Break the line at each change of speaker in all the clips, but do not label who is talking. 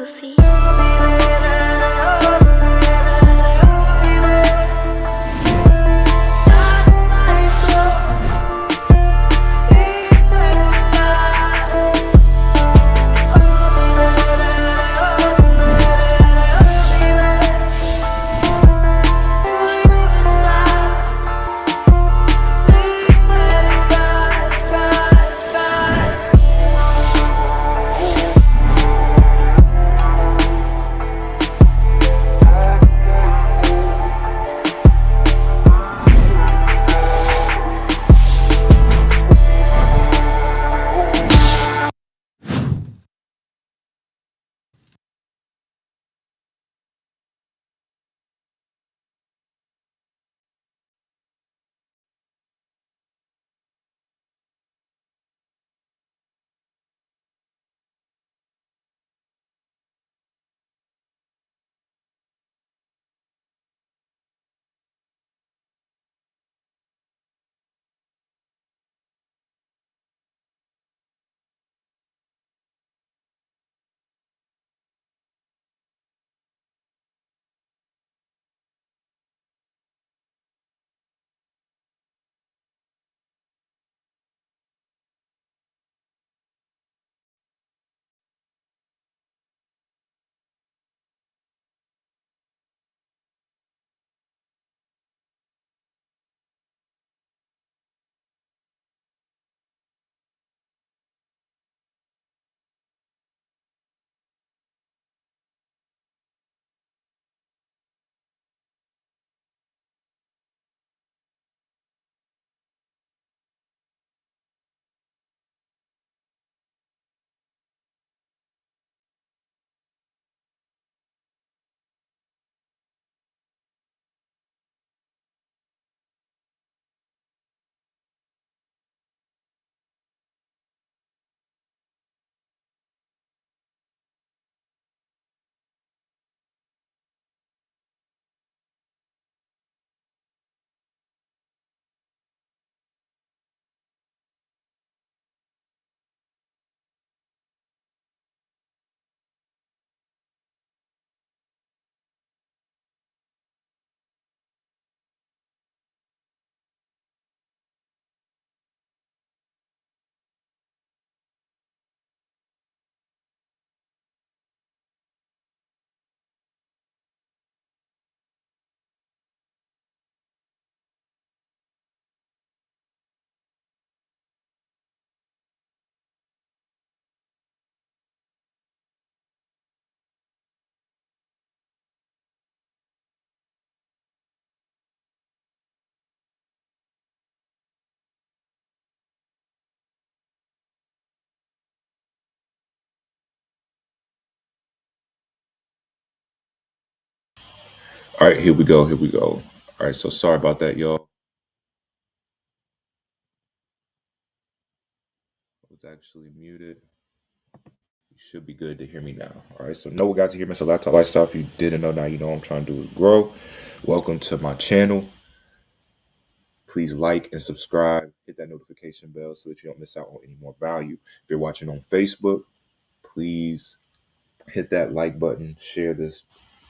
Lucy.
All right, here we go. Here we go. All right, so sorry about that, y'all. I was actually muted. You should be good to hear me now. All right, so Noah got to hear Mr. Laptop Lifestyle. If you didn't know, now you know what I'm trying to do is grow. Welcome to my channel. Please like and subscribe. Hit that notification bell so that you don't miss out on any more value. If you're watching on Facebook, please hit that like button, share this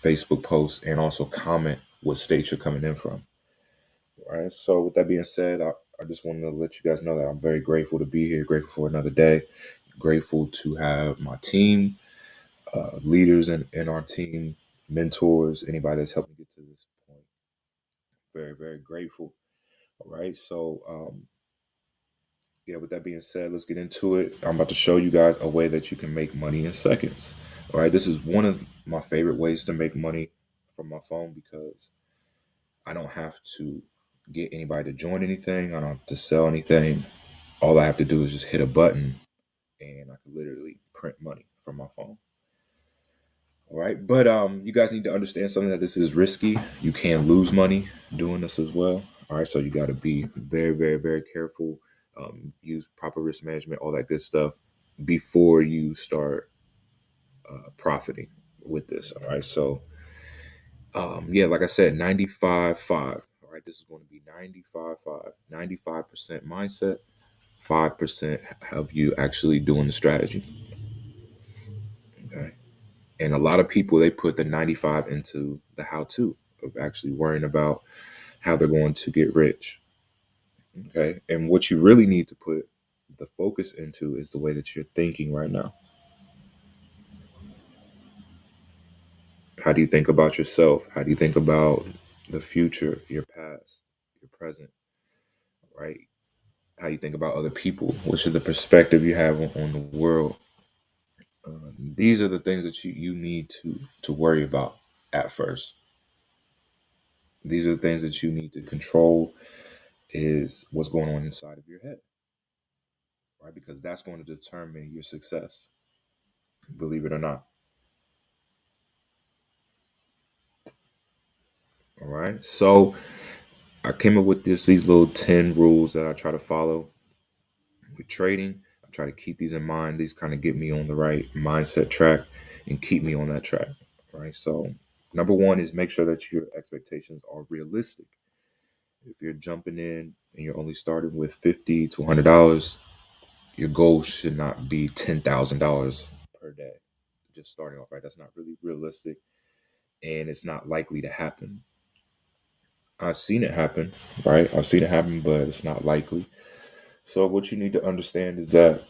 Facebook post, and also comment what state you're coming in from. All right. So with that being said, I just wanted to let you guys know that I'm very grateful to be here, grateful for another day, grateful to have my team, leaders in our team, mentors, anybody that's helped me get to this point. Very, very grateful. All right. So yeah, with that being said, let's get into it. I'm about to show you guys a way that you can make money in seconds. All right. This is one of my favorite ways to make money from my phone because I don't have to get anybody to join anything. I don't have to sell anything. All I have to do is just hit a button and I can literally print money from my phone. All right. But you guys need to understand something that this is risky. You can lose money doing this as well. All right. So you got to be very, very, very careful. Use proper risk management, all that good stuff before you start profiting with this. All right. So yeah, like I said, 95.5. All right. This is going to be 95.5, 95% mindset, 5% of you actually doing the strategy. Okay. And a lot of people, they put the 95 into the how to of actually worrying about how they're going to get rich. Okay. And what you really need to put the focus into is the way that you're thinking right now. How do you think about yourself? How do you think about the future, your past, your present, right? How you think about other people? Which is the perspective you have on the world? These are the things that you need to worry about at first. These are the things that you need to control is what's going on inside of your head, right? Because that's going to determine your success, believe it or not. All right. So I came up with these little 10 rules that I try to follow with trading. I try to keep these in mind. These kind of get me on the right mindset track and keep me on that track. Right. So number one is make sure that your expectations are realistic. If you're jumping in and you're only starting with $50 to $100, your goal should not be $10,000 per day. Just starting off, right? That's not really realistic, and it's not likely to happen. I've seen it happen, right? I've seen it happen, but it's not likely. So what you need to understand is that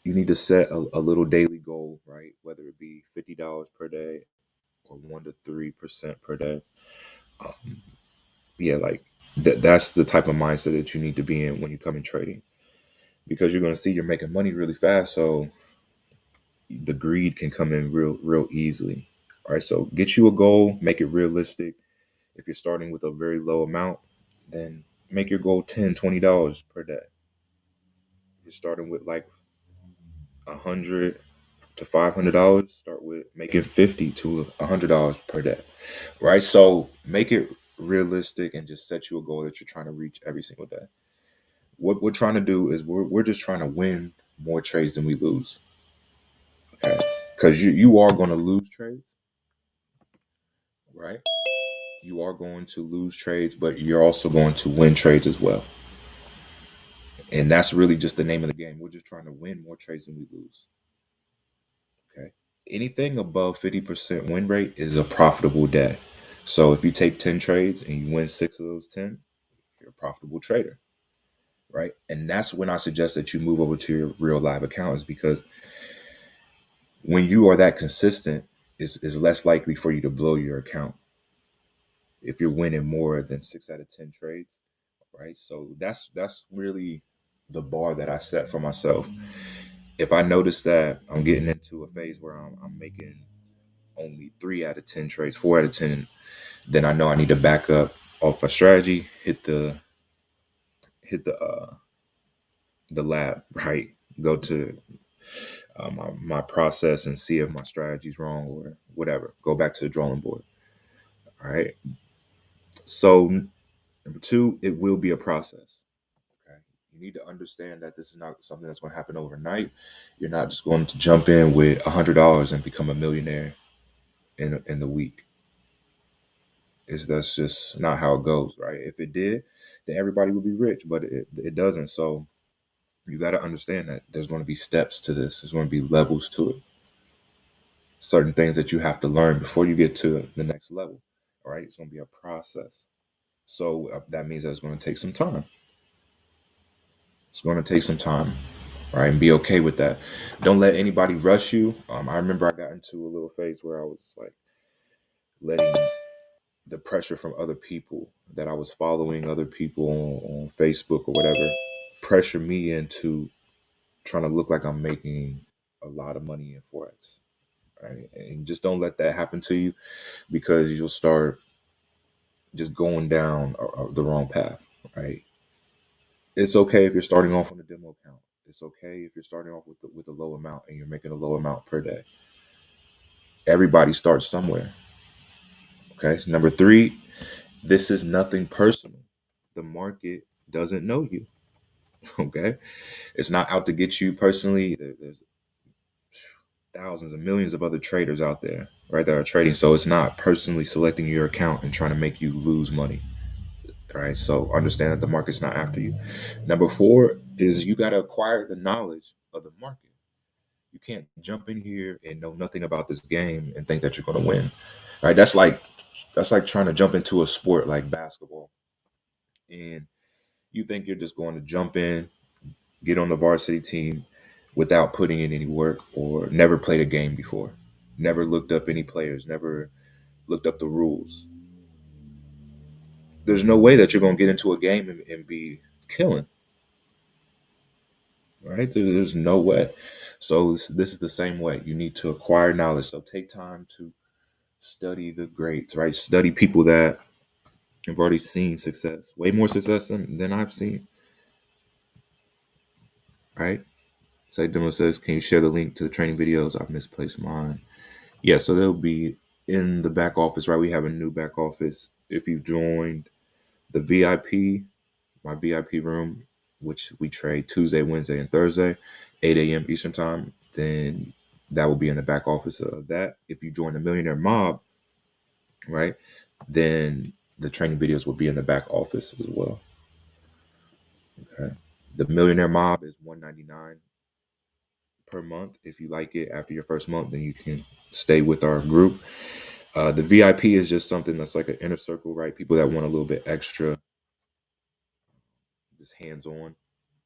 you need to set a little daily goal, right? Whether it be $50 per day or 1 to 3% per day. Um, yeah, like that's the type of mindset that you need to be in when you come in trading, because you're going to see you're making money really fast. So the greed can come in real easily. All right. So get you a goal, make it realistic. If you're starting with a very low amount, then make your goal $10, $20 per day. If you're starting with like 100 to $500, start with making $50 to $100 per day. Right. So make it realistic and just set you a goal that you're trying to reach every single day. What we're trying to do is we're just trying to win more trades than we lose. Okay. Because you are going to lose trades, right? You are going to lose trades, but you're also going to win trades as well. And that's really just the name of the game. We're just trying to win more trades than we lose. Okay. Anything above 50% win rate is a profitable day. So if you take 10 trades and you win six of those 10, you're a profitable trader. Right. And that's when I suggest that you move over to your real live accounts, because when you are that consistent, is less likely for you to blow your account if you're winning more than 6 out of 10 trades. Right. So that's really the bar that I set for myself. If I notice that I'm getting into a phase where I'm making only 3 out of 10 trades, 4 out of 10, then I know I need to back up off my strategy, hit the lab, right? Go to my process and see if my strategy's wrong or whatever. Go back to the drawing board. All right. So number two, it will be a process. Okay. You need to understand that this is not something that's going to happen overnight. You're not just going to jump in with $100 and become a millionaire in the week. That's just not how it goes, right? If it did, then everybody would be rich, but it doesn't. So you got to understand that there's going to be steps to this. There's going to be levels to it. Certain things that you have to learn before you get to the next level. All right, it's going to be a process. So that means that it's going to take some time. It's going to take some time, right? And be okay with that. Don't let anybody rush you. I remember I got into a little phase where I was like letting the pressure from other people that I was following, other people on Facebook or whatever, pressure me into trying to look like I'm making a lot of money in Forex. Right. And just don't let that happen to you, because you'll start just going down the wrong path. Right. It's okay if you're starting off on a demo account. It's okay if you're starting off with a low amount and you're making a low amount per day. Everybody starts somewhere. Okay. So number three, this is nothing personal. The market doesn't know you. Okay. It's not out to get you personally. There's thousands and millions of other traders out there, right, that are trading. So it's not personally selecting your account and trying to make you lose money. Right. So understand that the market's not after you. Number four is you got to acquire the knowledge of the market. You can't jump in here and know nothing about this game and think that you're going to win. Right? That's like trying to jump into a sport like basketball, and you think you're just going to jump in, get on the varsity team without putting in any work, or never played a game before, never looked up any players, never looked up the rules. There's no way that you're going to get into a game and be killing, right? There's no way. So this is the same way. You need to acquire knowledge. So take time to study the greats, right? Study people that have already seen success, way more success than I've seen, right? Say Demo says, can you share the link to the training videos? I've misplaced mine. Yeah, so they'll be in the back office, right? We have a new back office. If you've joined the VIP, my VIP room, which we trade Tuesday, Wednesday, and Thursday, 8 a.m. Eastern time, then that will be in the back office of that. If you join the Millionaire Mob, right, then the training videos will be in the back office as well. Okay. The Millionaire Mob is $199 per month. If you like it after your first month, then you can stay with our group. The VIP is just something that's like an inner circle, right? People that want a little bit extra, just hands on,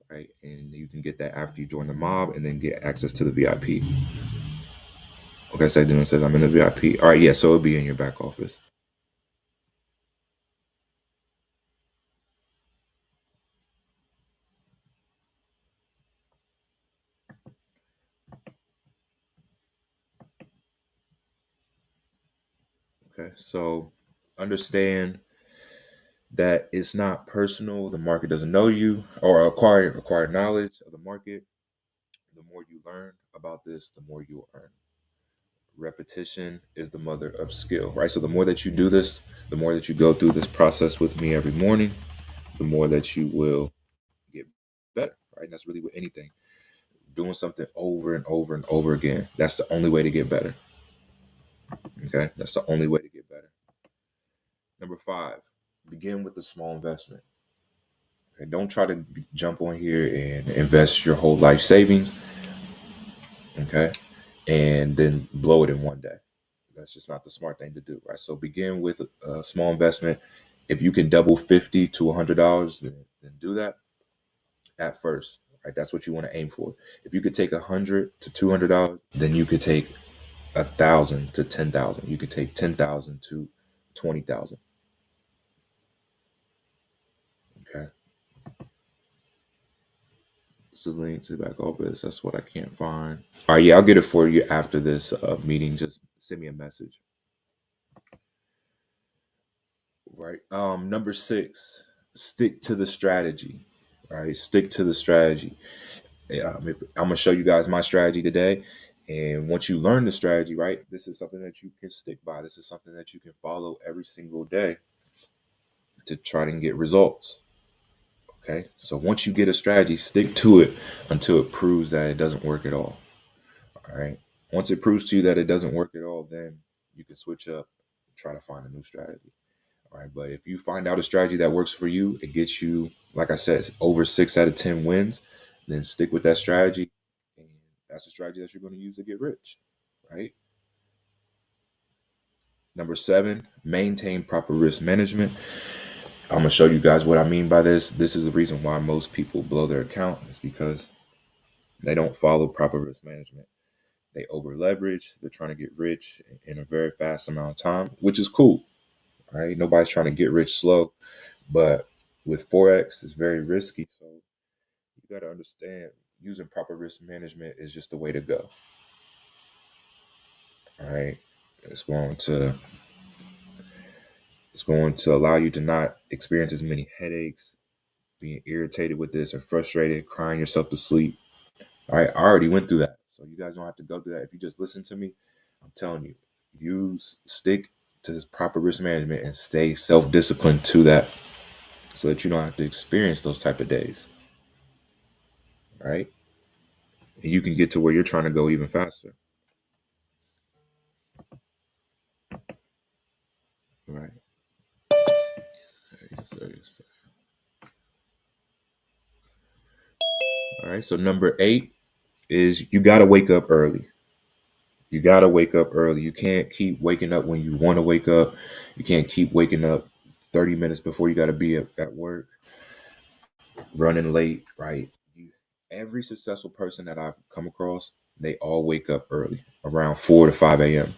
right? And you can get that after you join the mob and then get access to the VIP. Okay, so Dylan says I'm in the VIP. All right, yeah, so it'll be in your back office. Okay, so understand that it's not personal. The market doesn't know you, or acquire knowledge of the market. The more you learn about this, the more you'll earn. Repetition is the mother of skill, right? So the more that you do this, the more that you go through this process with me every morning, the more that you will get better, right? And that's really with anything. Doing something over and over and over again. That's the only way to get better. Okay? That's the only way to get better. Number 5, begin with a small investment. Okay? Don't try to jump on here and invest your whole life savings, okay? And then blow it in one day. That's just not the smart thing to do, right? So begin with a small investment. If you can double $50 to $100, then do that at first, right? That's what you want to aim for. If you could take $100 to $200, then you could take 1,000 to 10,000. You could take 10,000 to 20,000. Okay. It's the link to the back office. That's what I can't find. All right, yeah, I'll get it for you after this meeting. Just send me a message. Right. Number 6, stick to the strategy. Right. Stick to the strategy. I'm gonna show you guys my strategy today, and once you learn the strategy, right, this is something that you can stick by. This is something that you can follow every single day to try and get results. Okay, so once you get a strategy, stick to it until it proves that it doesn't work at all. All right, once it proves to you that it doesn't work at all, then you can switch up and try to find a new strategy. All right, but if you find out a strategy that works for you, it gets you, like I said, over 6 out of 10 wins, then stick with that strategy. And that's the strategy that you're going to use to get rich, right? Number 7, maintain proper risk management. I'm going to show you guys what I mean by this. This is the reason why most people blow their account, is because they don't follow proper risk management. They over leverage. They're trying to get rich in a very fast amount of time, which is cool, right? Nobody's trying to get rich slow. But with Forex, it's very risky. So you got to understand, using proper risk management is just the way to go. All right. It's going to it's going to allow you to not experience as many headaches, being irritated with this or frustrated, crying yourself to sleep. All right. I already went through that. So you guys don't have to go through that. If you just listen to me, I'm telling you, stick to this proper risk management and stay self-disciplined to that, so that you don't have to experience those type of days. Right. And you can get to where you're trying to go even faster. Right. Yes, sir. Yes, sir. All right. So number 8, is you got to wake up early. You got to wake up early. You can't keep waking up when you want to wake up. You can't keep waking up 30 minutes before you got to be at work, running late, right? Every successful person that I've come across, they all wake up early, around 4 to 5 a.m.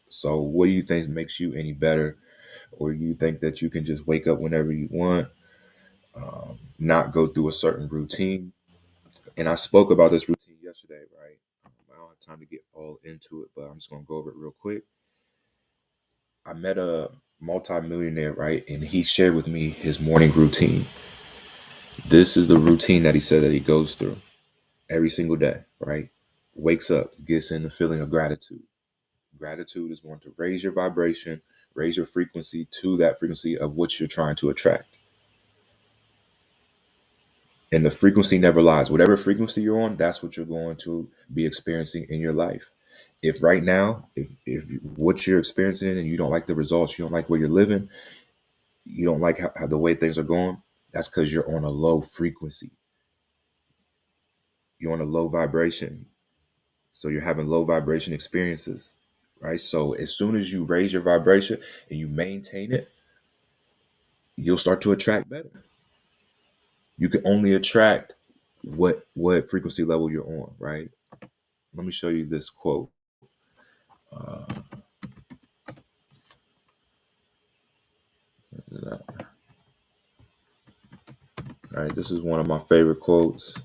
So, what do you think makes you any better? Or you think that you can just wake up whenever you want, not go through a certain routine? And I spoke about this routine yesterday, right? I don't have time to get all into it, but I'm just going to go over it real quick. I met a multimillionaire, right? And he shared with me his morning routine. This is the routine that he said that he goes through every single day, right? Wakes up, gets in the feeling of gratitude. Gratitude is going to raise your vibration, raise your frequency to that frequency of what you're trying to attract. And the frequency never lies. Whatever frequency you're on, that's what you're going to be experiencing in your life. If right now, if what you're experiencing and you don't like the results, you don't like where you're living, you don't like how the way things are going, that's because you're on a low frequency. You're on a low vibration. So you're having low vibration experiences, right? So as soon as you raise your vibration and you maintain it, you'll start to attract better. You can only attract what frequency level you're on, right? Let me show you this quote. Uh, all right, this is one of my favorite quotes.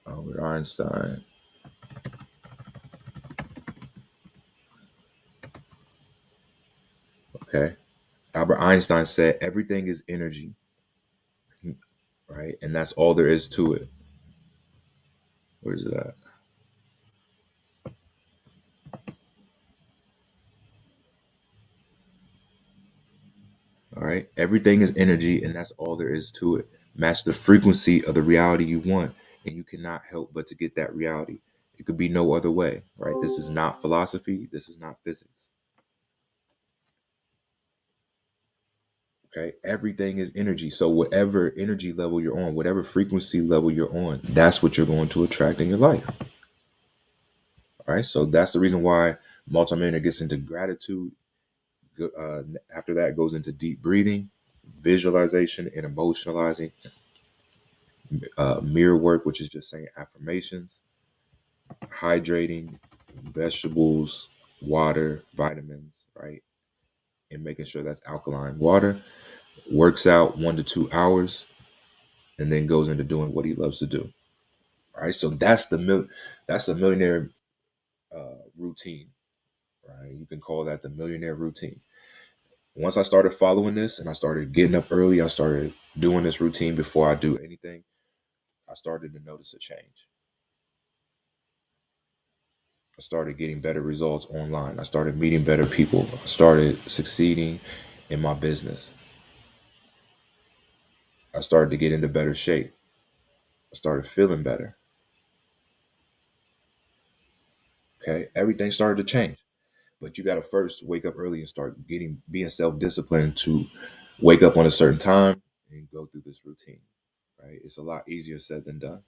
Albert Einstein. Okay. Albert Einstein said, everything is energy, right? And that's all there is to it. Where's it at? All right. Everything is energy, and that's all there is to it. Match the frequency of the reality you want, and you cannot help but to get that reality. It could be no other way, right? This is not philosophy. This is not physics. Okay. Everything is energy. So, whatever energy level you're on, whatever frequency level you're on, that's what you're going to attract in your life. All right. So, that's the reason why multimillionaire gets into gratitude. After that, goes into deep breathing, visualization, and emotionalizing. Mirror work, which is just saying affirmations, hydrating, vegetables, water, vitamins, right? And making sure that's alkaline water. Works out 1 to 2 hours, and then goes into doing what he loves to do. All right, so that's the millionaire routine, right? You can call that the millionaire routine. Once I started following this and I started getting up early, I started doing this routine before I do anything. I started to notice a change. I started getting better results online. I started meeting better people. I started succeeding in my business. I started to get into better shape. I started feeling better. Okay. Everything started to change. But you got to first wake up early and start being self-disciplined to wake up on a certain time and go through this routine. Right. It's a lot easier said than done.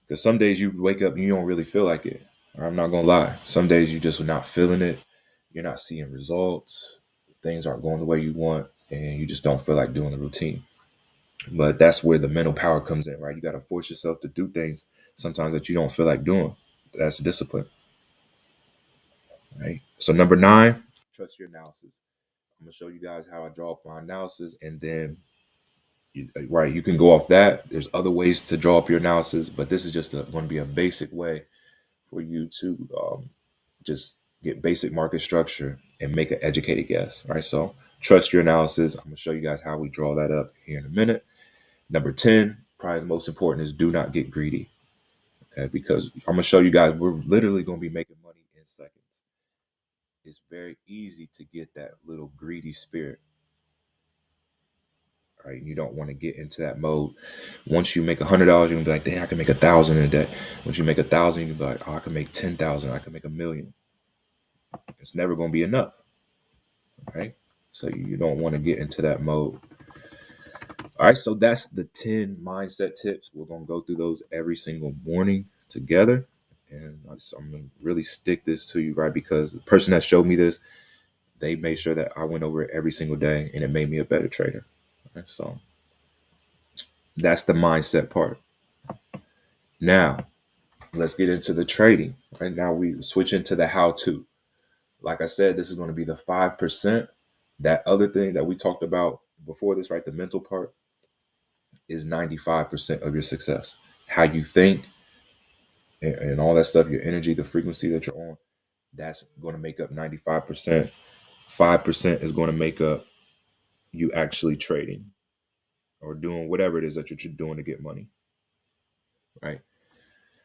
Because some days you wake up and you don't really feel like it. I'm not gonna lie. Some days you just not feeling it. You're not seeing results. Things aren't going the way you want, and you just don't feel like doing the routine. But that's where the mental power comes in, right? You got to force yourself to do things sometimes that you don't feel like doing. That's discipline, right? So number 9, trust your analysis. I'm gonna show you guys how I draw up my analysis, and then right, you can go off that. There's other ways to draw up your analysis, but this is just going to be a basic way for you to just get basic market structure and make an educated guess. Right. So trust your analysis. I'm gonna show you guys how we draw that up here in a minute. Number 10, probably the most important, is do not get greedy. Okay, because I'm gonna show you guys we're literally gonna be making money in seconds. It's very easy to get that little greedy spirit. Right. You don't want to get into that mode. Once you make $100, you can be like, dang, I can make 1,000 in a day. Once you make 1,000, you can be like, oh, I can make 10,000. I can make 1,000,000. It's never going to be enough. Right. So you don't want to get into that mode. All right, so that's the 10 mindset tips. We're going to go through those every single morning together. And I'm going to really stick this to you, right? Because the person that showed me this, they made sure that I went over it every single day and it made me a better trader. Right, so that's the mindset part. Now, let's get into the trading. Right now, we switch into the how to. Like I said, this is going to be the 5%. That other thing that we talked about before this, right? The mental part is 95% of your success. How you think and all that stuff, your energy, the frequency that you're on, that's going to make up 95%. 5% is going to make up you actually trading or doing whatever it is that you're doing to get money, right?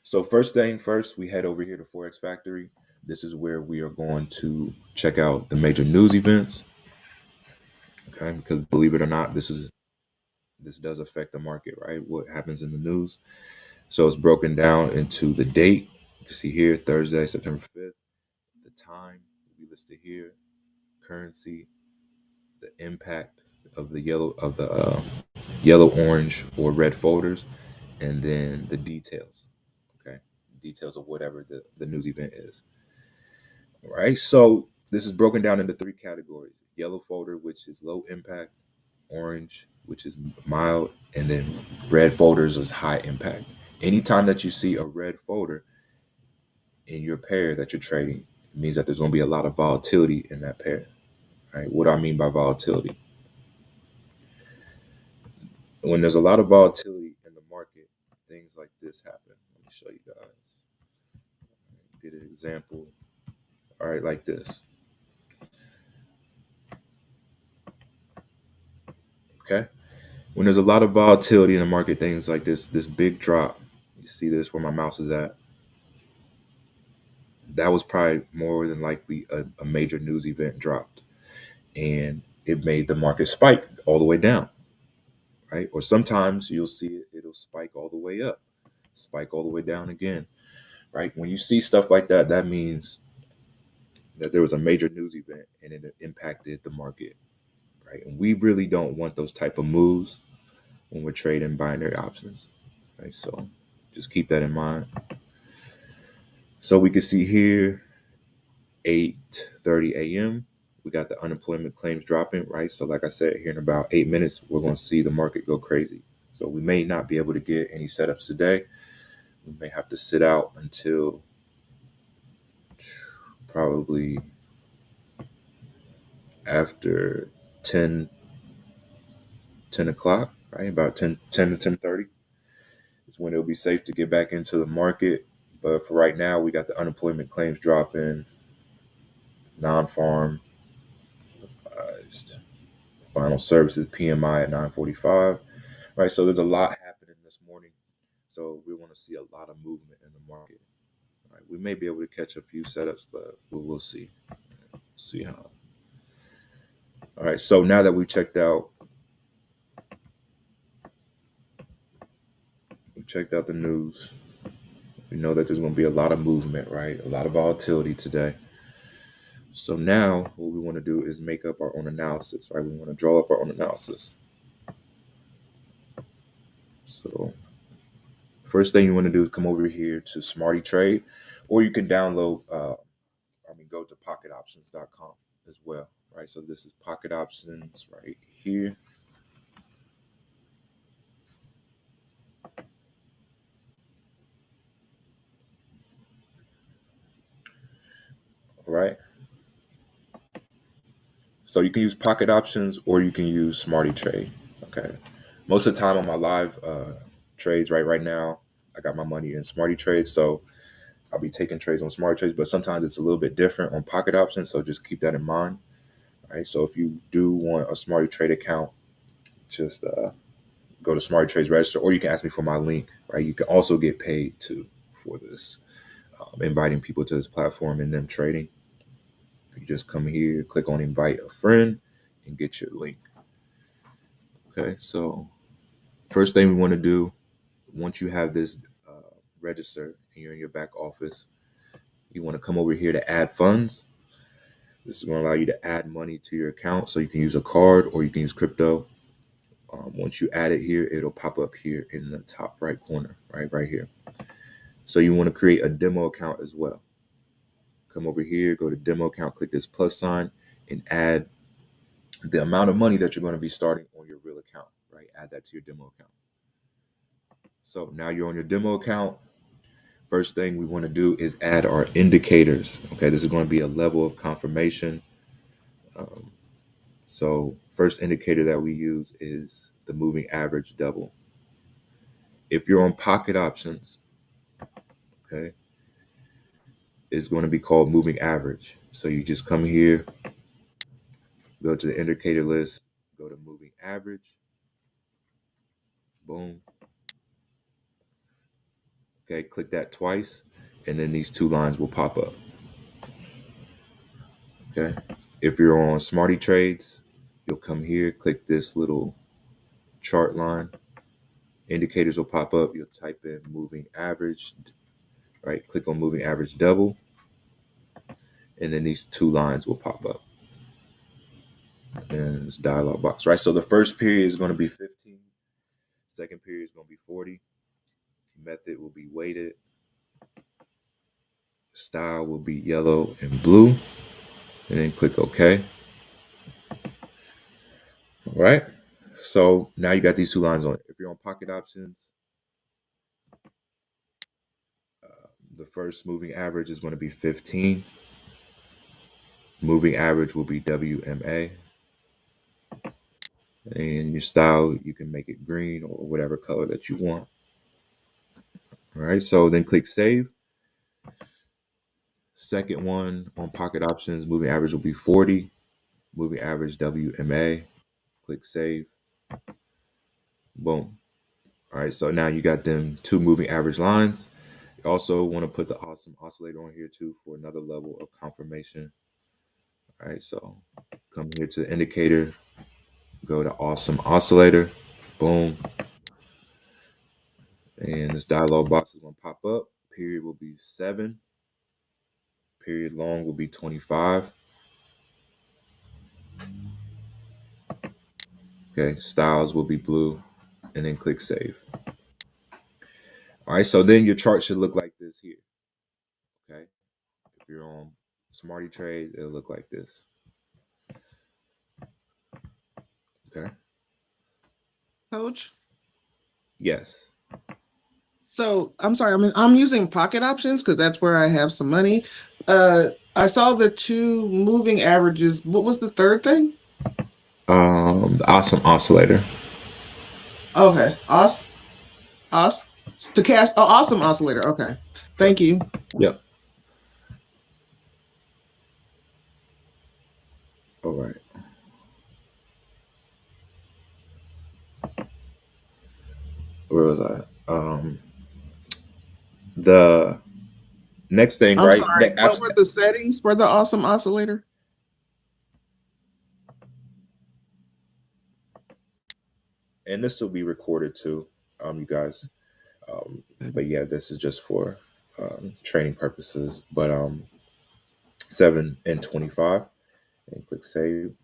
So first thing first, we head over here to Forex Factory. This is where we are going to check out the major news events, okay? Because believe it or not, this does affect the market, right? What happens in the news. So it's broken down into the date. You can see here, Thursday, September 5th. The time we listed here, currency, the impact of the yellow, orange, or red folders, and then the details. Okay, details of whatever the news event is. All right, so this is broken down into three categories: yellow folder, which is low impact; orange, which is mild; and then red folders is high impact. Anytime that you see a red folder in your pair that you're trading, it means that there's going to be a lot of volatility in that pair. Right? What do I mean by volatility? When there's a lot of volatility in the market, things like this happen. Let me show you guys. Get an example. All right, like this. Okay. When there's a lot of volatility in the market, things like this big drop. You see this where my mouse is at. That was probably more than likely a major news event dropped, and it made the market spike all the way down. Right? Or sometimes you'll see it'll spike all the way up, spike all the way down again. Right? When you see stuff like that, that means that there was a major news event and it impacted the market, right? And we really don't want those type of moves when we're trading binary options, right? So just keep that in mind. So we can see here, 8:30 a.m. We got the unemployment claims dropping, right? So like I said, here in about 8 minutes, we're going to see the market go crazy. So we may not be able to get any setups today. We may have to sit out until probably after 10 o'clock, right? About 10 to 10:30 is when it'll be safe to get back into the market. But for right now, we got the unemployment claims dropping, non-farm final services PMI at 945, right? So there's a lot happening this morning. So we want to see a lot of movement in the market. Right? We may be able to catch a few setups, but we'll see. See how. All right. So now that we checked out the news, we know that there's going to be a lot of movement, right? A lot of volatility today. So now what we want to do is make up our own analysis, right? We want to draw up our own analysis. So first thing you want to do is come over here to Smarty Trade, or you can download, go to pocketoptions.com as well, right? So this is Pocket Options right here. All right. So you can use Pocket Options or you can use Smarty Trade. Okay. Most of the time on my live trades, right now, I got my money in Smarty Trade, so I'll be taking trades on Smarty Trades. But sometimes it's a little bit different on Pocket Options, so just keep that in mind. All right. So if you do want a Smarty Trade account, just go to Smarty Trades Register, or you can ask me for my link. Right. You can also get paid too for this, inviting people to this platform and them trading. You just come here, click on invite a friend, and get your link. Okay, so first thing we want to do, once you have this registered and you're in your back office, you want to come over here to add funds. This is going to allow you to add money to your account, so you can use a card or you can use crypto. Once you add it here, it'll pop up here in the top right corner, right here. So you want to create a demo account as well. Come over here, go to demo account, click this plus sign, and add the amount of money that you're going to be starting on your real account, right? Add that to your demo account. So now you're on your demo account. First thing we want to do is add our indicators. Okay, this is going to be a level of confirmation. So first indicator that we use is the moving average double. If you're on pocket options, okay, it's going to be called moving average. So you just come here, go to the indicator list, go to moving average, boom. Okay, click that twice, and then these two lines will pop up. Okay, if you're on Smarty Trades, you'll come here, click this little chart line. Indicators will pop up. You'll type in moving average, right? Click on moving average double, and then these two lines will pop up in this dialog box, right? So the first period is going to be 15. Second period is going to be 40. Method will be weighted. Style will be yellow and blue. And then click OK. All right. So now you got these two lines on it. If you're on pocket options, the first moving average is going to be 15. Moving average will be WMA. And your style, you can make it green or whatever color that you want. All right. So then click save. Second one on pocket options, moving average will be 40. Moving average WMA. Click save. Boom. All right. So now you got them two moving average lines. You also want to put the awesome oscillator on here too for another level of confirmation. All right. So come here to the indicator, go to awesome oscillator. Boom. And this dialog box is going to pop up. Period will be 7. Period long will be 25. Okay, styles will be blue, and then click save. All right, so then your chart should look like this here. Okay, if you're on Smarty Trades, it'll look like this. Okay.
Coach?
Yes.
So I'm sorry, I'm using pocket options because that's where I have some money. I saw the two moving averages. What was the third thing?
The awesome oscillator.
Okay. Stochastic. Oh, awesome oscillator. Okay. Thank you.
Yep. All right. Where was I? The next thing,
I'm
right?
sorry. What were the settings for the awesome oscillator?
And this will be recorded too, you guys. But yeah, this is just for training purposes. But 7 and 25, and click save.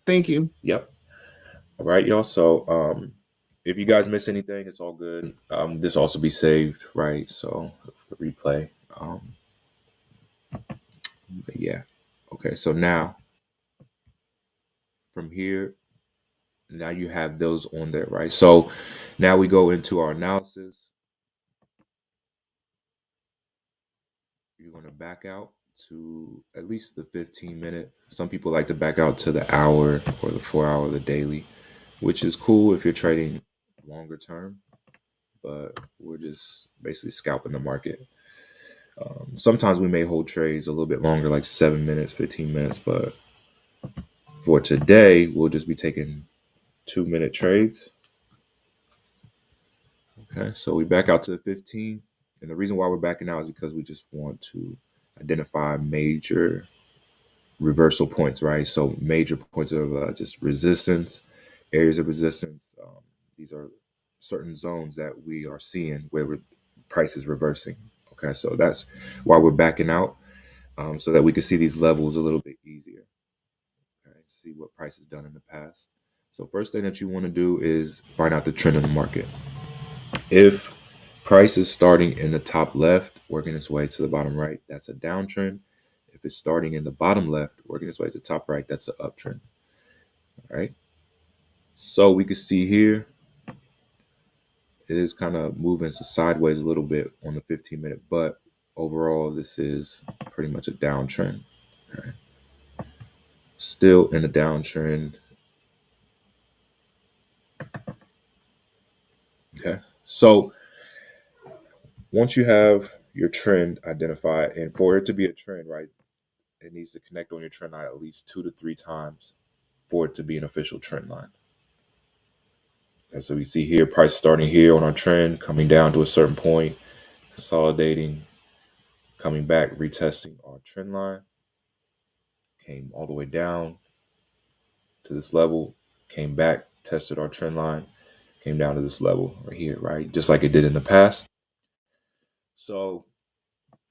Thank you.
Yep. All right, y'all. So if you guys miss anything, it's all good. This will also be saved, right? So for replay. But yeah. Okay, so now from here, now you have those on there, right? So now we go into our analysis. You're going to back out to at least the 15-minute. Some people like to back out to the hour or the 4 hour, the daily, which is cool if you're trading longer term. But we're just basically scalping the market. Sometimes we may hold trades a little bit longer, like 7 minutes, 15 minutes. But for today, we'll just be taking 2-minute trades. Okay, so we back out to the 15. And the reason why we're backing out is because we just want to identify major reversal points, right? So major points of just resistance, areas of resistance. These are certain zones that we are seeing where price is reversing. Okay, so that's why we're backing out, so that we can see these levels a little bit easier. see what price has done in the past. So first thing that you want to do is find out the trend in the market. If price is starting in the top left, working its way to the bottom right, that's a downtrend. If it's starting in the bottom left, working its way to the top right, that's an uptrend. All right. So we can see here, it is kind of moving sideways a little bit on the 15-minute, but overall, this is pretty much a downtrend. All right. Still in a downtrend. Okay. So once you have your trend identified, and for it to be a trend, right, it needs to connect on your trend line at least 2 to 3 times for it to be an official trend line. And so we see here price starting here on our trend, coming down to a certain point, consolidating, coming back, retesting our trend line, came all the way down to this level, came back, tested our trend line, came down to this level right here, right? Just like it did in the past. So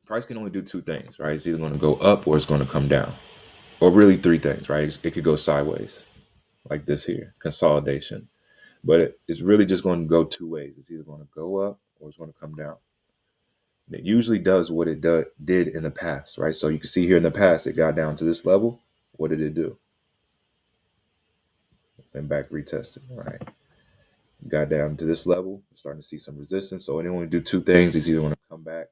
price can only do two things, right? It's either going to go up or it's going to come down. Or really three things, right? It could go sideways like this here, consolidation. But it's really just going to go two ways. It's either going to go up or it's going to come down. And it usually does what it did in the past, right? So you can see here in the past, it got down to this level. What did it do? And back retested, right? Got down to this level, starting to see some resistance. So it only do two things. It's either going to come back,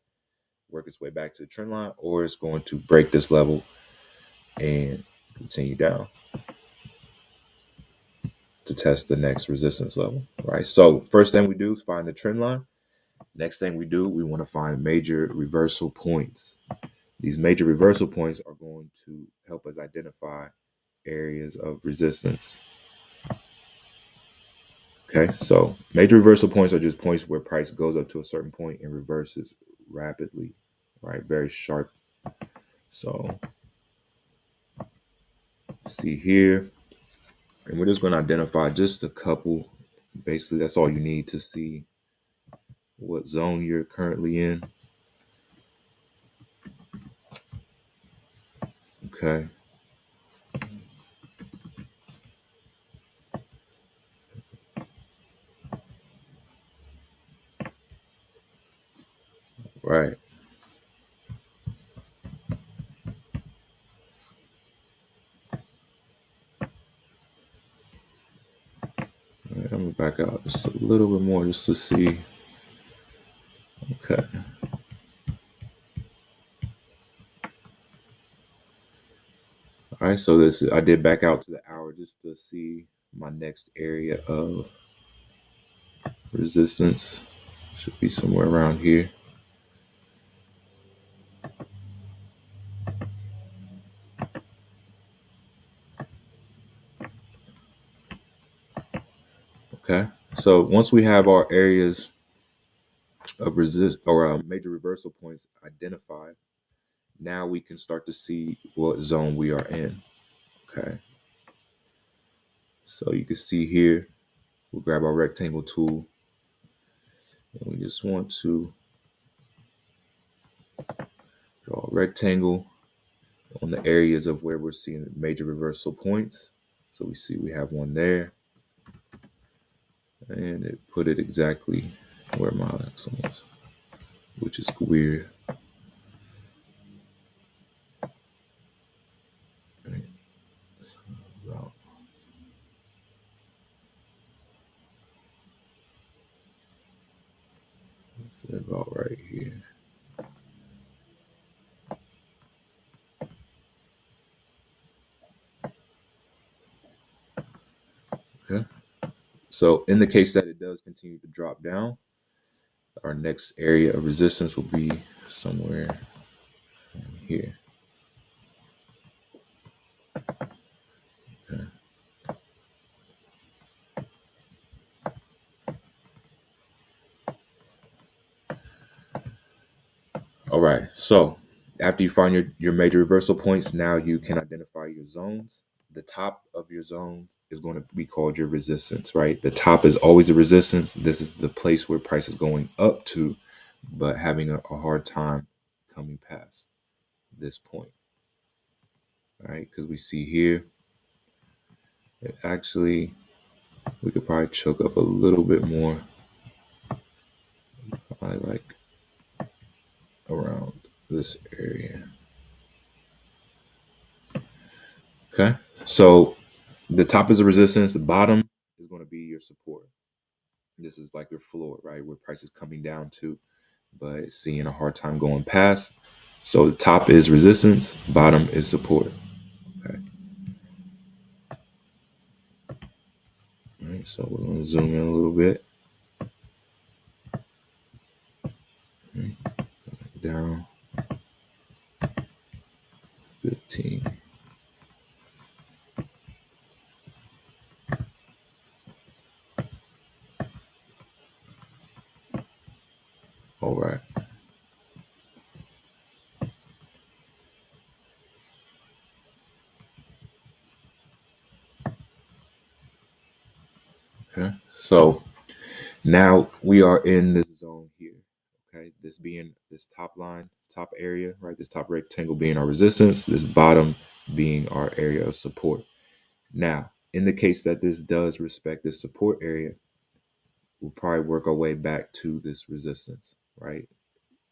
work its way back to the trend line, or it's going to break this level and continue down to test the next resistance level, right? So first thing we do is find the trend line. Next thing we do, we want to find major reversal points. These major reversal points are going to help us identify areas of resistance. Okay, so major reversal points are just points where price goes up to a certain point and reverses rapidly, right? Very sharp. So see here, and we're just going to identify just a couple. Basically, that's all you need to see what zone you're currently in. Okay. Right. All right, I'm gonna back out just a little bit more just to see. Okay. All right, so this I did back out to the hour just to see my next area of resistance. Should be somewhere around here. Okay. So once we have our areas of resist or major reversal points identified, now we can start to see what zone we are in. Okay. So you can see here, we'll grab our rectangle tool and we just want to draw a rectangle on the areas of where we're seeing major reversal points. So we see we have one there, and it put it exactly where my axle was, which is weird. Right. So about right here. Okay. So in the case that it does continue to drop down, our next area of resistance will be somewhere here. Okay. All right. So after you find your major reversal points, now you can identify your zones. The top of your zone is going to be called your resistance, right? The top is always a resistance. This is the place where price is going up to, but having a hard time coming past this point. All right, because we see here It actually, we could probably choke up a little bit more. Probably like around this area. Okay. So the top is a resistance. The bottom is going to be your support. This is like your floor, right? Where price is coming down to, but seeing a hard time going past. So the top is resistance, bottom is support. Okay. All right. So we're going to zoom in a little bit. Right. Down 15. All right. Okay. So now we are in this zone here. Okay. This being this top line, top area, right? This top rectangle being our resistance, this bottom being our area of support. Now, in the case that this does respect this support area, we'll probably work our way back to this resistance, right?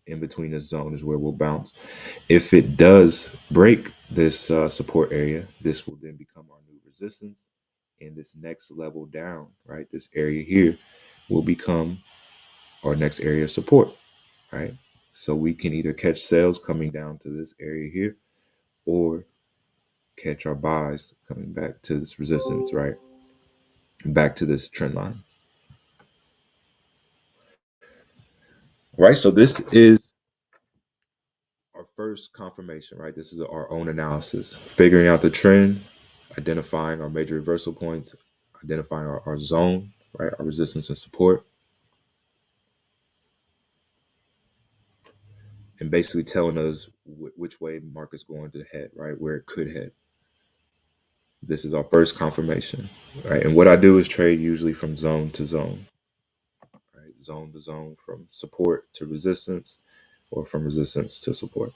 In between this zone is where we'll bounce. If it does break this support area, this will then become our new resistance. And this next level down, right? This area here will become our next area of support, right? So we can either catch sales coming down to this area here or catch our buys coming back to this resistance, right? Back to this trend line. Right. So this is our first confirmation, right? This is our own analysis, figuring out the trend, identifying our major reversal points, identifying our zone, right? Our resistance and support, and basically telling us which way market's going to head, right? Where it could head. This is our first confirmation, right? And what I do is trade usually from zone to zone, right? Zone to zone, from support to resistance, or from resistance to support.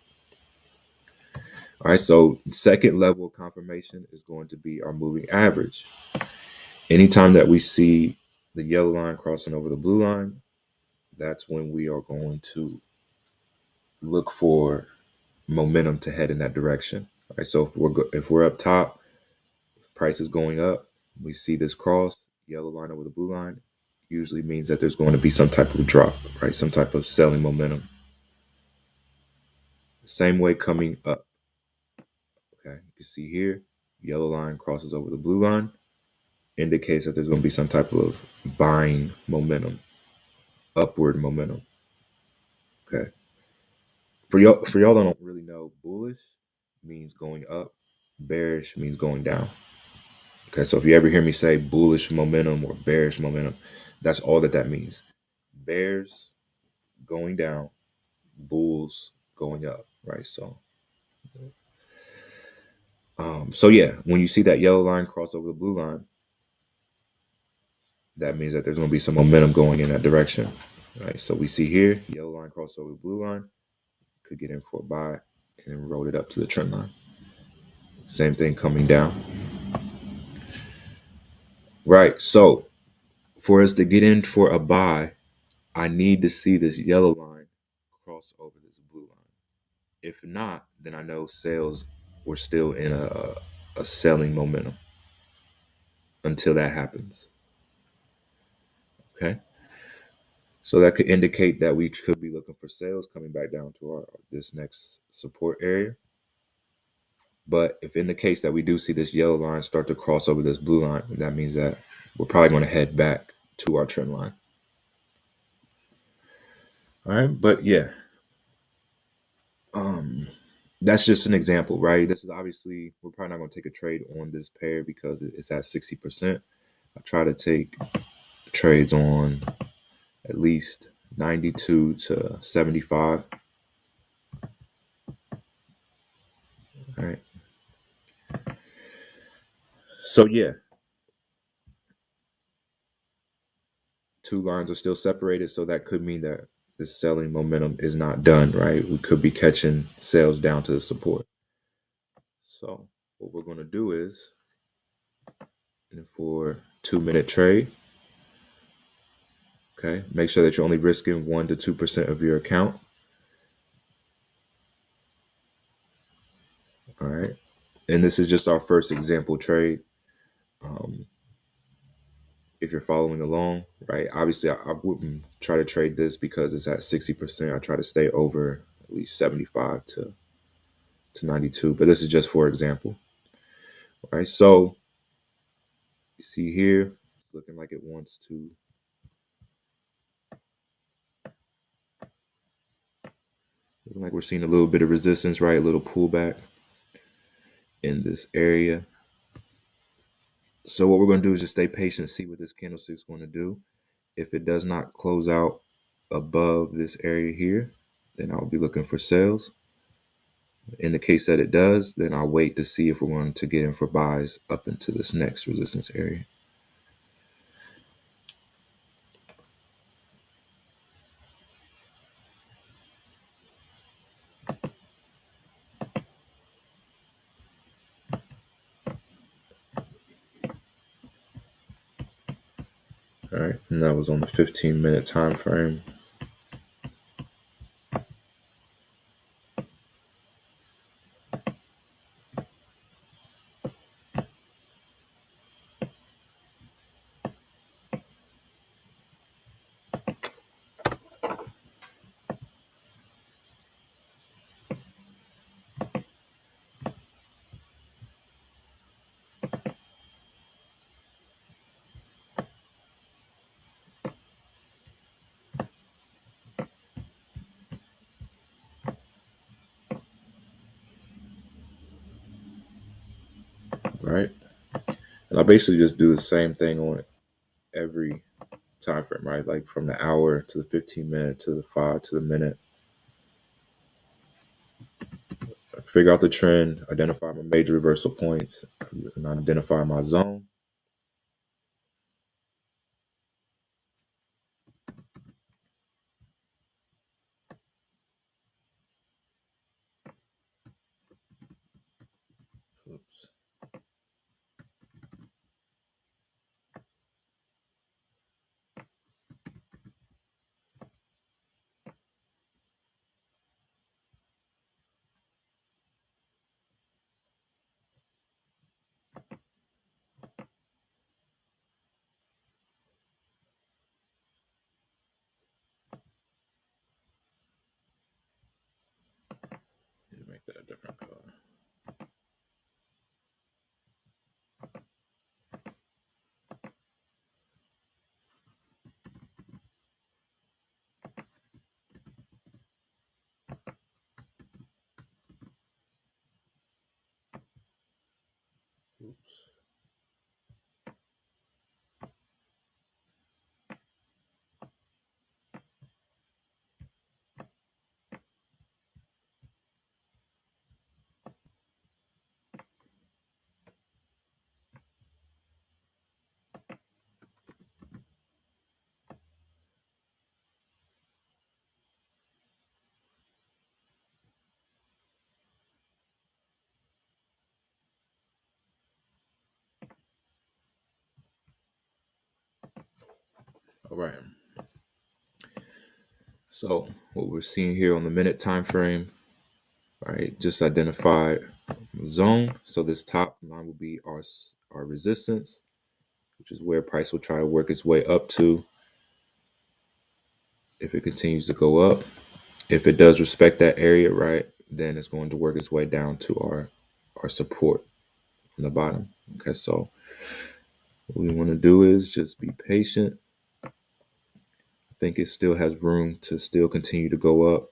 All right, so second level of confirmation is going to be our moving average. Anytime that we see the yellow line crossing over the blue line, that's when we are going to look for momentum to head in that direction. All right, so if we're up top, price is going up, we see this cross yellow line over the blue line, usually means that there's going to be some type of drop, right? Some type of selling momentum. Same way coming up. Okay, you can see here, yellow line crosses over the blue line, indicates that there's going to be some type of buying momentum, upward momentum. Okay. For y'all that don't really know, bullish means going up, bearish means going down. Okay, so if you ever hear me say bullish momentum or bearish momentum, that's all that means. Bears going down, bulls going up, right? So yeah, when you see that yellow line cross over the blue line, that means that there's going to be some momentum going in that direction, right? So we see here, yellow line cross over the blue line, could get in for a buy and then roll it up to the trend line. Same thing coming down. Right. So for us to get in for a buy, I need to see this yellow line cross over this blue line. If not, then I know sales were still in a selling momentum until that happens. Okay. So that could indicate that we could be looking for sales coming back down to this next support area. But if in the case that we do see this yellow line start to cross over this blue line, that means that we're probably going to head back to our trend line. All right. But yeah, that's just an example, right? This is obviously, we're probably not going to take a trade on this pair because it's at 60%. I try to take trades on at least 92 to 75. All right. So yeah, two lines are still separated, so that could mean that the selling momentum is not done, right? We could be catching sales down to the support. So what we're going to do is And for 2 minute trade, okay, make sure that you're only risking 1 to 2% of your account. All right. And this is just our first example trade. Um, if you're following along, right? Obviously, I wouldn't try to trade this because it's at 60%. I try to stay over at least 75 to 92, but this is just for example. All right. So you see here, it's looking like it wants to, looking like we're seeing a little bit of resistance, right? A little pullback in this area. So what we're going to do is just stay patient, see what this candlestick is going to do. If it does not close out above this area here, then I'll be looking for sales. In the case that it does, then I'll wait to see if we're going to get in for buys up into this next resistance area. All right, and that was on the 15-minute time frame. Right, and I basically just do the same thing on every time frame, right? Like from the hour to the 15-minute to the 5 to the minute. Figure out the trend, identify my major reversal points, and identify my zone. Oops. Need to make that a different color. Oops. All right. So what we're seeing here on the minute time frame, right? Just identified zone. So this top line will be our resistance, which is where price will try to work its way up to if it continues to go up. If it does respect that area, right, then it's going to work its way down to our support on the bottom. Okay, so what we want to do is just be patient. I think it still has room to still continue to go up.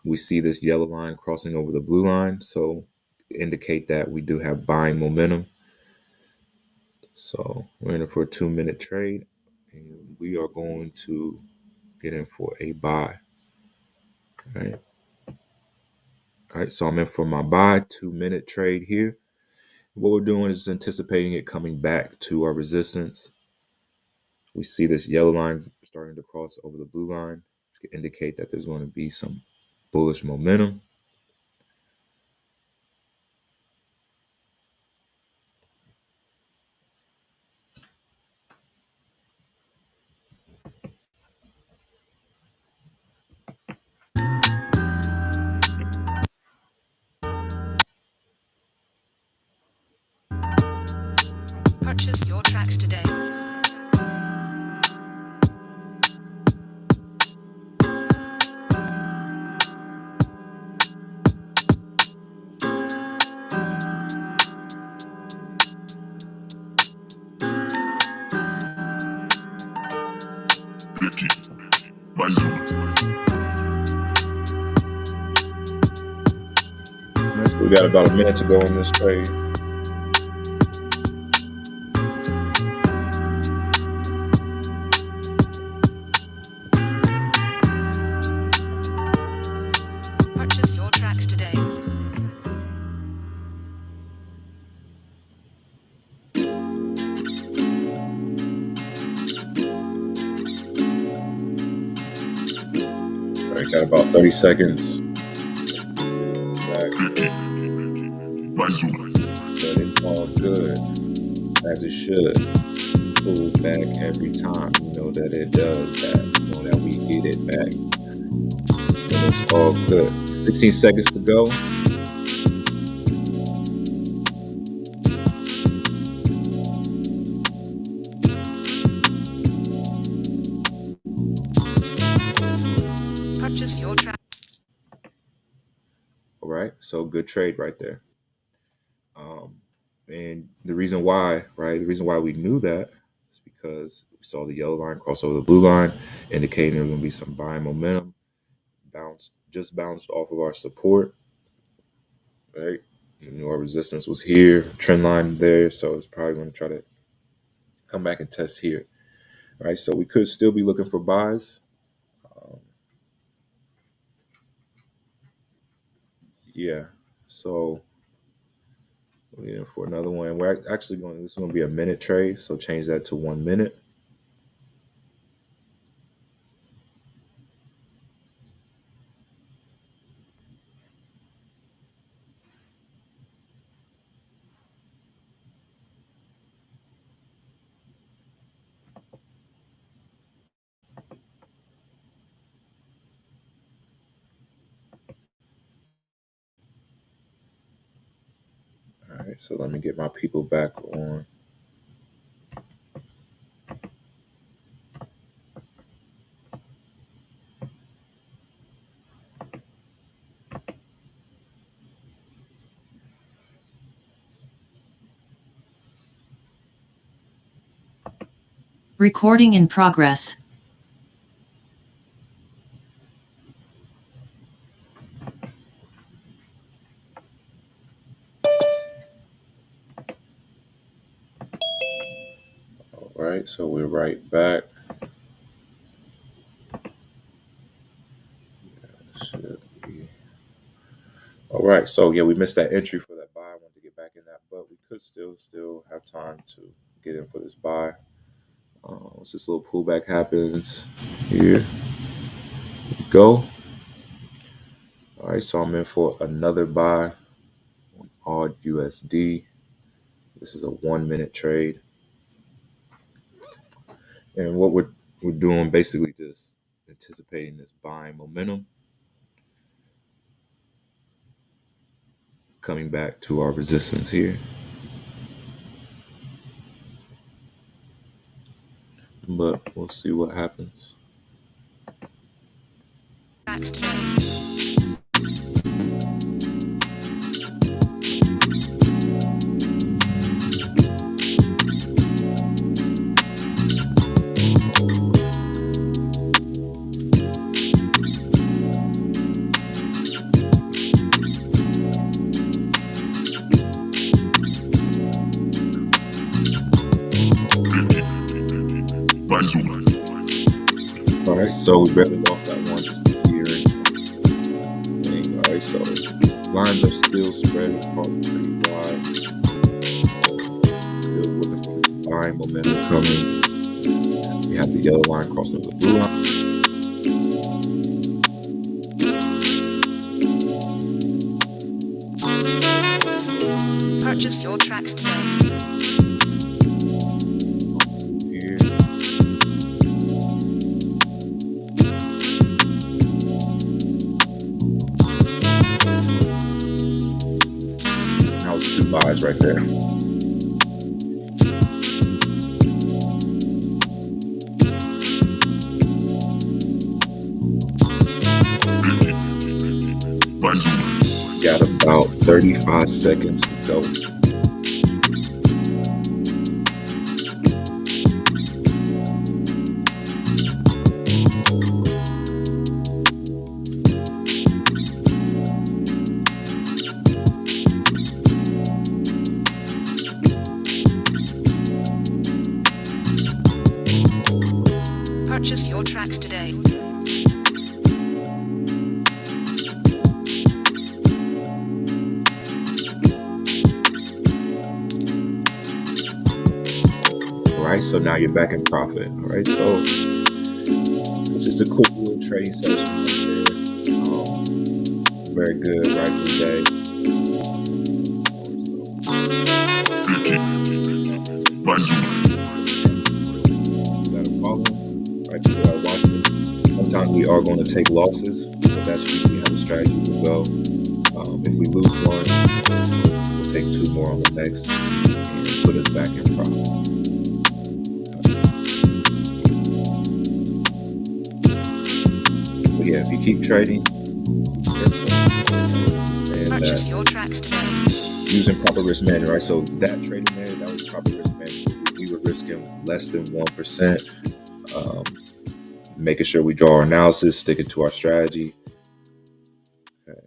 We see this yellow line crossing over the blue line, so indicate that we do have buying momentum. So we're in for a 2-minute trade, and we are going to get in for a buy. All right. All right, so I'm in for my buy 2-minute trade here. What we're doing is anticipating it coming back to our resistance. We see this yellow line starting to cross over the blue line, which can indicate that there's going to be some bullish momentum.
Purchase your tracks today.
So we got about a minute to go in this trade.
Purchase your tracks today.
All right, got about 30 seconds. Back. But it's all good, as it should. Pull back every time. You know that it does that. You know that we get it back. And it's all good. 16 seconds to go.
Purchase your track.
All right, so good trade right there. And the reason why, right? The reason why we knew that is because we saw the yellow line cross over the blue line, indicating there was going to be some buying momentum. Bounced off of our support, right? We knew our resistance was here, trend line there, so it's probably going to try to come back and test here, right? So we could still be looking for buys. Yeah, so we're in for another one. We're actually going. This is going to be a minute trade, so change that to 1 minute. All right, so let me get my people back on.
Recording in progress.
All right, so we're right back. Should be. All right, so yeah, we missed that entry for that buy. I wanted to get back in that, but we could still have time to get in for this buy. Once this little pullback happens here, we go. All right, so I'm in for another buy on AUD USD. This is a 1 minute trade, and what we're doing basically just anticipating this buying momentum coming back to our resistance here. But we'll see what happens.
Tracks today.
All right, so we barely lost that one just this year. All right, so lines are still spread apart pretty wide. Still looking for this buying momentum coming. We have the yellow line crossing over the blue line.
Purchase your tracks today.
Here. That was 2 buys right there. Got about 35 seconds to go.
Purchase your tracks today.
All right, so now you're back in profit. All right, so it's just a quick little trading session right there. Very good, right for the day. Got a problem, right? People that are watching. Sometimes we are going to take losses, but that's usually how the strategy will go. If we lose one, we'll take two more on the next and put us back in profit. But yeah, if you keep trading, and
Purchase your tracks today.
using proper risk management, right? So that trading there, that was proper risk management. We were risking less than 1%, making sure we draw our analysis, sticking to our strategy. Okay.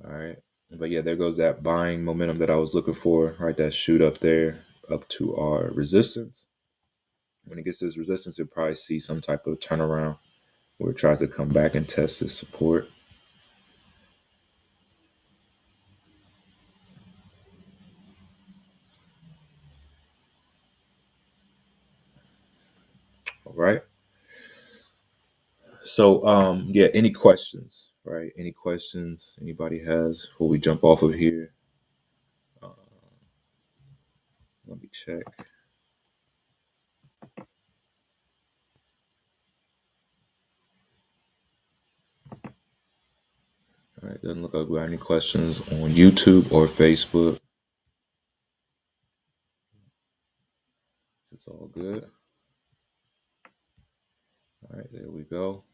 All right. But yeah, there goes that buying momentum that I was looking for, right? That shoot up there, up to our resistance. When it gets to this resistance, you'll probably see some type of turnaround where it tries to come back and test this support. All right. So yeah, any questions, right? Any questions anybody has before we jump off of here? Let me check. All right, doesn't look like we have any questions on YouTube or Facebook. It's all good. All right, there we go.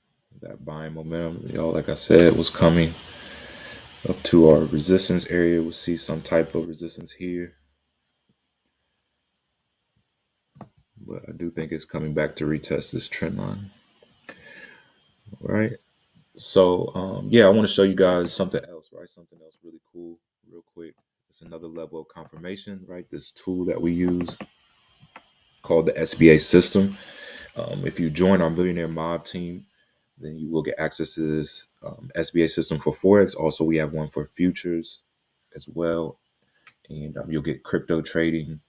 That buying momentum, y'all, like I said, was coming up to our resistance area. We'll see some type of resistance here. But I do think it's coming back to retest this trend line. All right. So yeah, I want to show you guys something else, right? Something else really cool, real quick. It's another level of confirmation, right? This tool that we use called the SBA system. If you join our Millionaire Mob team, then you will get access to this SBA system for Forex. Also, we have one for futures as well. And you'll get crypto trading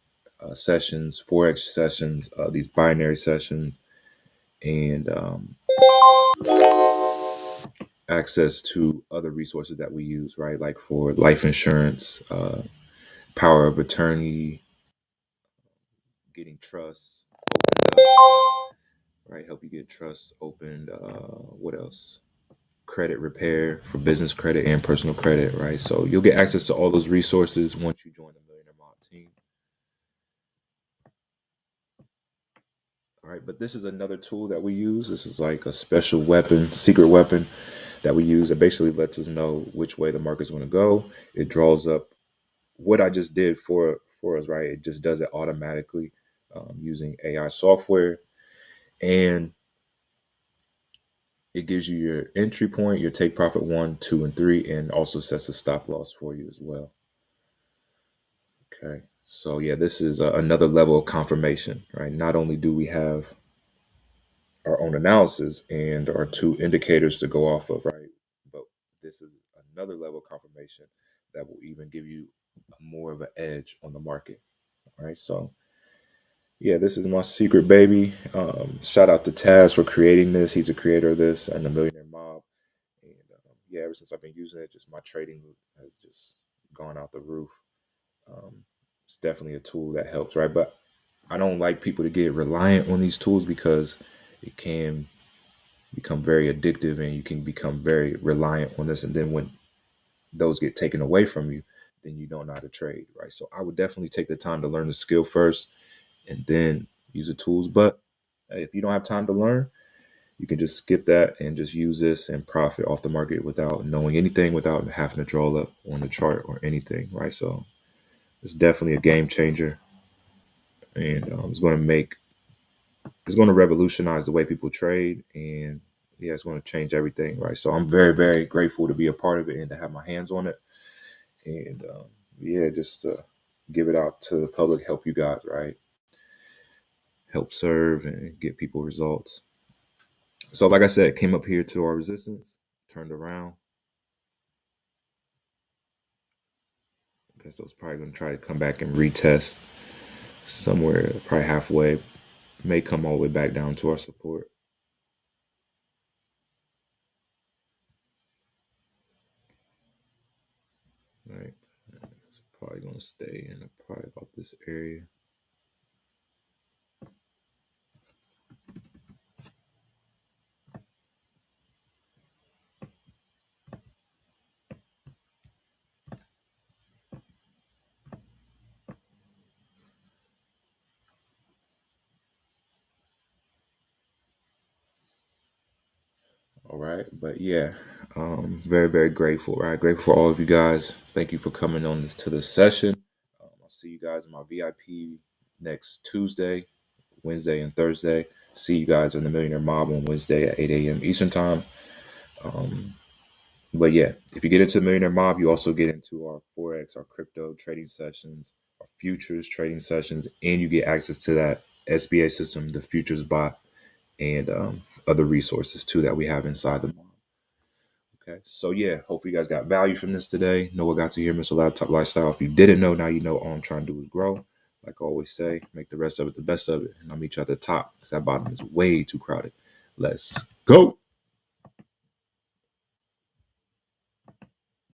sessions, Forex sessions, these binary sessions, and access to other resources that we use, right? Like for life insurance, power of attorney, getting trusts opened up, right? Help you get trusts opened. What else? Credit repair for business credit and personal credit, right? So you'll get access to all those resources once you join the Millionaire Mob team. All right, but this is another tool that we use. This is like a special weapon, secret weapon that we use. It basically lets us know which way the market's going to go. It draws up what I just did for us, right? It just does it automatically using AI software, and it gives you your entry point, your take profit 1, 2, and 3, and also sets a stop loss for you as well. Okay, so yeah, this is another level of confirmation, right? Not only do we have our own analysis and our two indicators to go off of, right? But this is another level of confirmation that will even give you more of an edge on the market. All right, so yeah, this is my secret baby. Shout out to Taz for creating this. He's a creator of this and the Millionaire Mob. And yeah, ever since I've been using it, just my trading has just gone out the roof. It's definitely a tool that helps, right? But I don't like people to get reliant on these tools because it can become very addictive and you can become very reliant on this. And then when those get taken away from you, then you don't know how to trade, right? So I would definitely take the time to learn the skill first and then use the tools. But if you don't have time to learn, you can just skip that and just use this and profit off the market without knowing anything, without having to draw up on the chart or anything, right? So it's definitely a game changer, and it's going to revolutionize the way people trade, and yeah, it's going to change everything, right? So I'm very, very grateful to be a part of it and to have my hands on it, and yeah, just give it out to the public, help you guys, right? Help serve and get people results. So, like I said, came up here to our resistance, turned around. I guess I was probably going to try to come back and retest somewhere, probably halfway. May come all the way back down to our support. Right. It's probably going to stay in probably about this area. All right. But yeah, very, very grateful, right? Grateful for all of you guys. Thank you for coming on to this session. I'll see you guys in my VIP next Tuesday, Wednesday, and Thursday. See you guys in the Millionaire Mob on Wednesday at 8 a.m. Eastern Time. But yeah, if you get into the Millionaire Mob, you also get into our Forex, our crypto trading sessions, our futures trading sessions, and you get access to that SBA system, the futures bot, and other resources too that we have inside the mob. Okay, so yeah, hopefully you guys got value from this today. Know what got to hear, Mr. Laptop Lifestyle. If you didn't know, now you know. All I'm trying to do is grow. Like I always say, make the rest of it the best of it, and I'll meet you at the top because that bottom is way too crowded. Let's go.